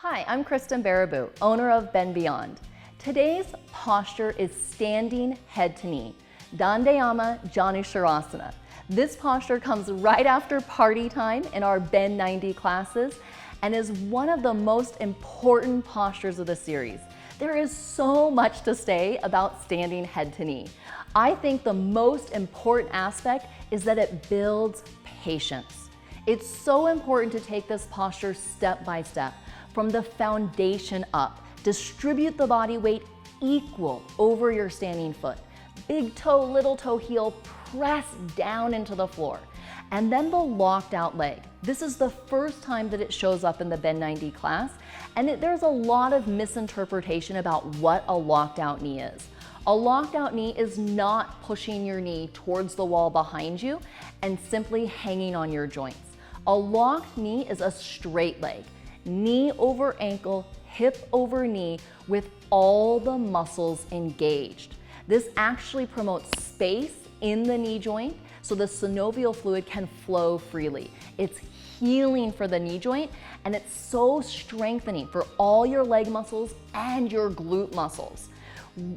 Hi, I'm Kristen Baraboo, owner of Bend Beyond. Today's posture is standing head to knee, Dandayama Janushirasana. This posture comes right after party time in our Bend 90 classes and is one of the most important postures of the series. There is so much to say about standing head to knee. I think the most important aspect is that it builds patience. It's so important to take this posture step by step, from the foundation up. Distribute the body weight equal over your standing foot. Big toe, little toe heel, press down into the floor. And then the locked out leg. This is the first time that it shows up in the Bend 90 class, and there's a lot of misinterpretation about what a locked out knee is. A locked out knee is not pushing your knee towards the wall behind you and simply hanging on your joints. A locked knee is a straight leg. Knee over ankle, hip over knee with all the muscles engaged. This actually promotes space in the knee joint so the synovial fluid can flow freely. It's healing for the knee joint and it's so strengthening for all your leg muscles and your glute muscles.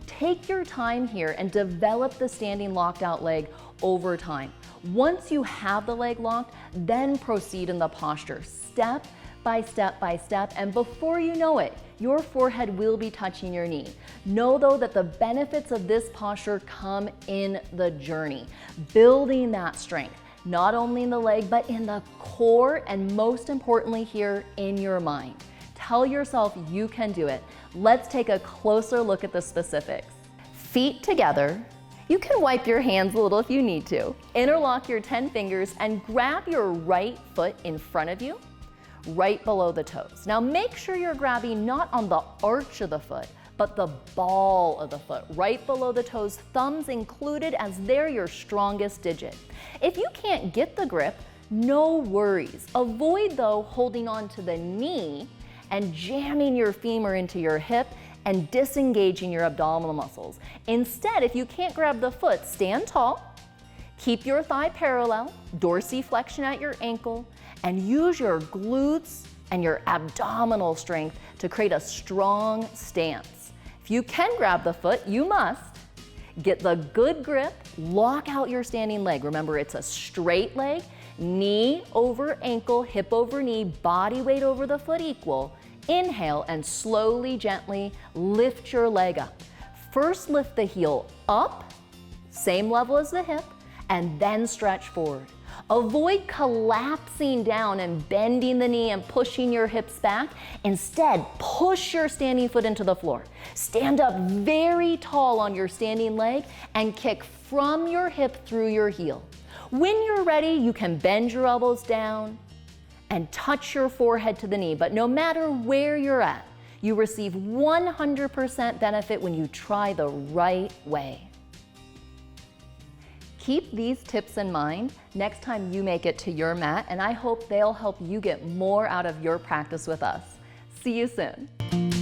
Take your time here and develop the standing locked out leg over time. Once you have the leg locked, then proceed in the posture, step by step by step, and before you know it, your forehead will be touching your knee. Know though that the benefits of this posture come in the journey, building that strength, not only in the leg, but in the core, and most importantly here, in your mind. Tell yourself you can do it. Let's take a closer look at the specifics. Feet together. You can wipe your hands a little if you need to. Interlock your 10 fingers and grab your right foot in front of you, right below the toes. Now make sure you're grabbing not on the arch of the foot, but the ball of the foot, right below the toes, thumbs included, as they're your strongest digit. If you can't get the grip, no worries. Avoid though holding on to the knee and jamming your femur into your hip and disengaging your abdominal muscles. Instead, if you can't grab the foot, stand tall, keep your thigh parallel, dorsiflexion at your ankle, and use your glutes and your abdominal strength to create a strong stance. If you can grab the foot, you must. Get the good grip, lock out your standing leg. Remember, it's a straight leg, knee over ankle, hip over knee, body weight over the foot equal. Inhale and slowly, gently lift your leg up. First, lift the heel up, same level as the hip, and then stretch forward. Avoid collapsing down and bending the knee and pushing your hips back. Instead, push your standing foot into the floor. Stand up very tall on your standing leg and kick from your hip through your heel. When you're ready, you can bend your elbows down and touch your forehead to the knee, but no matter where you're at, you receive 100% benefit when you try the right way. Keep these tips in mind next time you make it to your mat, and I hope they'll help you get more out of your practice with us. See you soon.